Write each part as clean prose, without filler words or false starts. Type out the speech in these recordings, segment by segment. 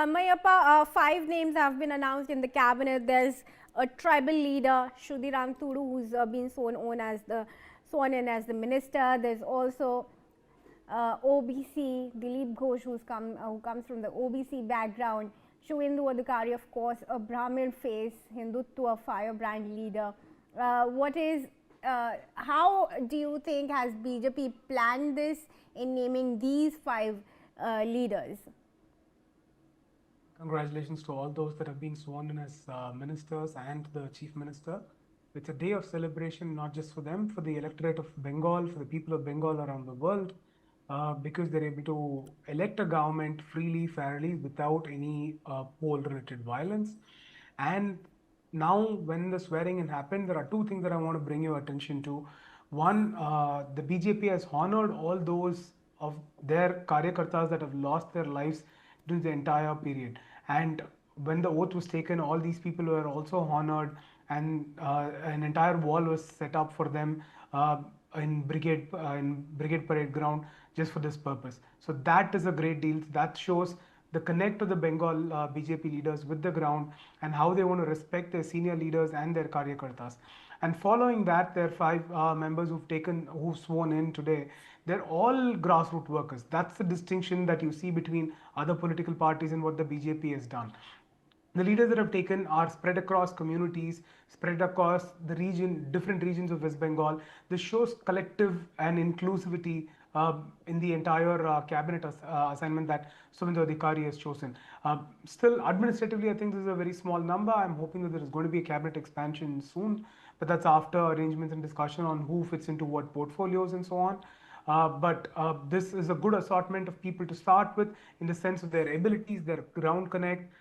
Mayappa, 5 names have been announced in the cabinet. There's a tribal leader, Shudiram Tudu, who's been sworn in as the minister. There's also OBC, Dilip Ghosh, who comes from the OBC background. Suvendu Adhikari, of course, a Brahmin face, Hindutva firebrand leader. How do you think has BJP planned this in naming these 5 leaders? Congratulations to all those that have been sworn in as ministers and the chief minister. It's a day of celebration, not just for them, for the electorate of Bengal, for the people of Bengal around the world, because they're able to elect a government freely, fairly, without any poll-related violence. And now, when the swearing in happened, there are 2 things that I want to bring your attention to. One, the BJP has honored all those of their karyakartas that have lost their lives during the entire period. And when the oath was taken, all these people were also honored, and an entire wall was set up for them in Brigade Parade Ground just for this purpose. So that is a great deal. That shows the connect of the Bengal BJP leaders with the ground and how they want to respect their senior leaders and their karyakartas. And following that, there are 5 members who've sworn in today. They're all grassroots workers. That's the distinction that you see between other political parties and what the BJP has done. The leaders that have taken are spread across communities, spread across the different regions of West Bengal. This shows collective and inclusivity in the entire cabinet assignment that Suvendu Adhikari has chosen. Still, administratively, I think this is a very small number. I'm hoping that there is going to be a cabinet expansion soon, but that's after arrangements and discussion on who fits into what portfolios and so on. But this is a good assortment of people to start with in the sense of their abilities, their ground connect,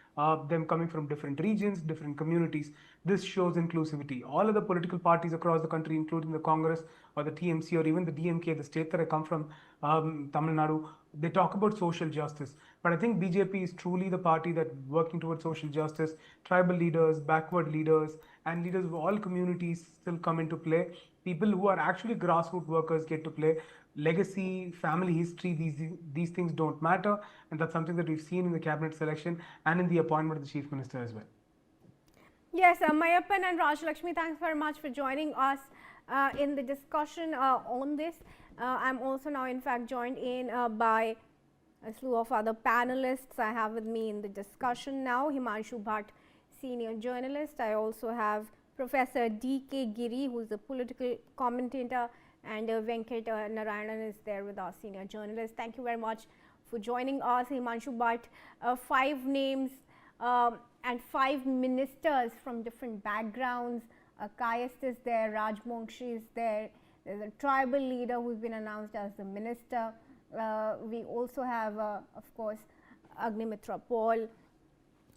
them coming from different regions, different communities. This shows inclusivity. All of the political parties across the country, including the Congress or the TMC or even the DMK, the state that I come from, Tamil Nadu, they talk about social justice. But I think BJP is truly the party that working towards social justice. Tribal leaders, backward leaders, and leaders of all communities still come into play. People who are actually grassroots workers get to play. Legacy, family history, these things don't matter, and that's something that we've seen in the cabinet selection and in the appointment of the chief minister as well. Yes, Mayappan and Rajalakshmi, thanks very much for joining us in the discussion on this. I'm also now in fact joined in by a slew of other panelists I have with me in the discussion now. Himanshu Bhatt, senior journalist. I also have Professor D.K. Giri, who is a political commentator, and Venkat Narayanan is there with our senior journalist. Thank you very much for joining us. Himanshu Bhatt, 5 names and 5 ministers from different backgrounds. Kayast is there, Rajmonkshi is there. There's a tribal leader who's been announced as the minister. We also have, of course, Agnimitra Paul.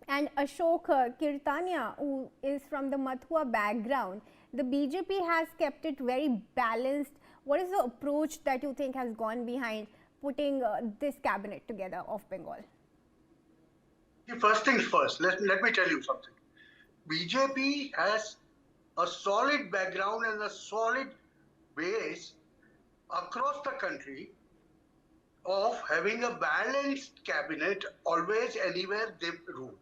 And Ashok Kirtania, who is from the Matua background. The BJP has kept it very balanced. What is the approach that you think has gone behind putting this cabinet together of Bengal? First things first, let me tell you something. BJP has a solid background and a solid base across the country of having a balanced cabinet always anywhere they rule.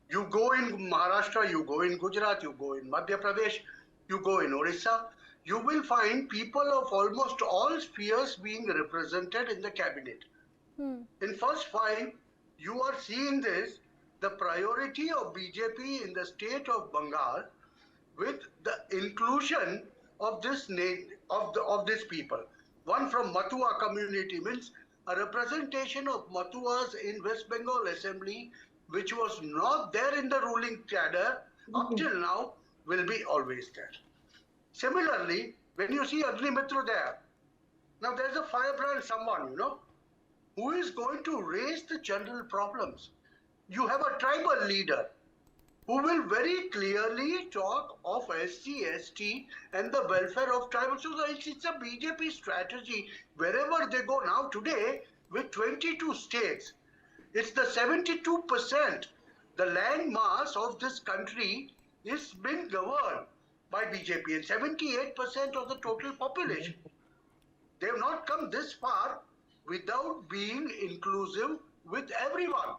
You go in Maharashtra, you go in Gujarat, you go in Madhya Pradesh, you go in Orissa, you will find people of almost all spheres being represented in the cabinet. In first 5, you are seeing this, the priority of BJP in the state of Bengal with the inclusion of this of these people. One from Matua community means a representation of Matuas in West Bengal Assembly, which was not there in the ruling cadre up till now, will be always there. Similarly, when you see Agnimitra there, now there's a firebrand someone, who is going to raise the general problems. You have a tribal leader who will very clearly talk of SC, ST and the welfare of tribal. So it's a BJP strategy wherever they go now today with 22 states. It's the 72%. The land mass of this country is being governed by BJP and 78% of the total population. They have not come this far without being inclusive with everyone.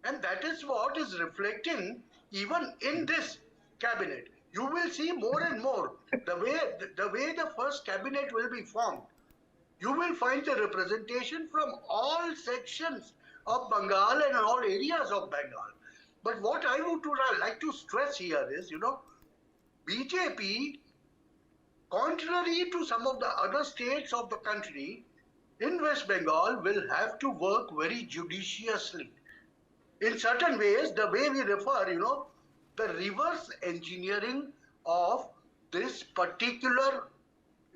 And that is what is reflecting even in this cabinet. You will see more and more the way the first cabinet will be formed. You will find the representation from all sections of Bengal and all areas of Bengal. But what I would like to stress here is, BJP, contrary to some of the other states of the country, in West Bengal will have to work very judiciously. In certain ways, the way we refer, the reverse engineering of this particular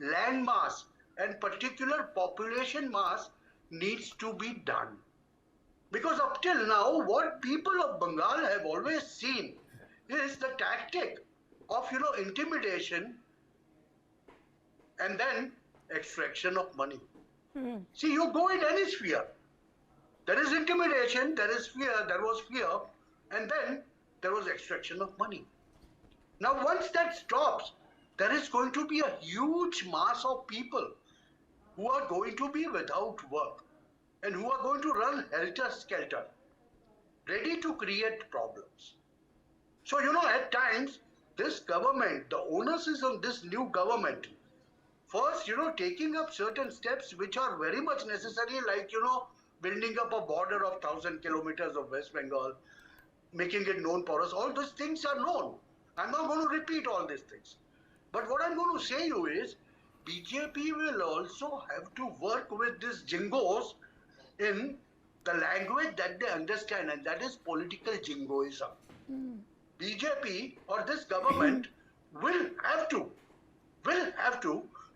landmass and particular population mass needs to be done. Because up till now, what people of Bengal have always seen is the tactic of, intimidation and then extraction of money. See, you go in any sphere. There is intimidation, there is fear, there was fear, and then there was extraction of money. Now, once that stops, there is going to be a huge mass of people who are going to be without work and who are going to run helter-skelter, ready to create problems. So, at times, this government, the onus is on this new government. First, taking up certain steps which are very much necessary, like, building up a border of 1,000 kilometers of West Bengal, making it known for us. All those things are known. I'm not going to repeat all these things. But what I'm going to say you is, BJP will also have to work with these jingos in the language that they understand, and that is political jingoism. BJP or this government will have to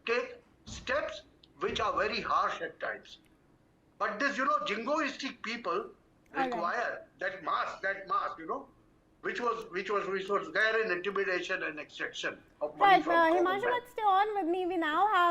take steps which are very harsh at times. But this, jingoistic people require that mass, which was there in intimidation and extraction of money Right, from common Himanshu, man. let's stay on with me. We now have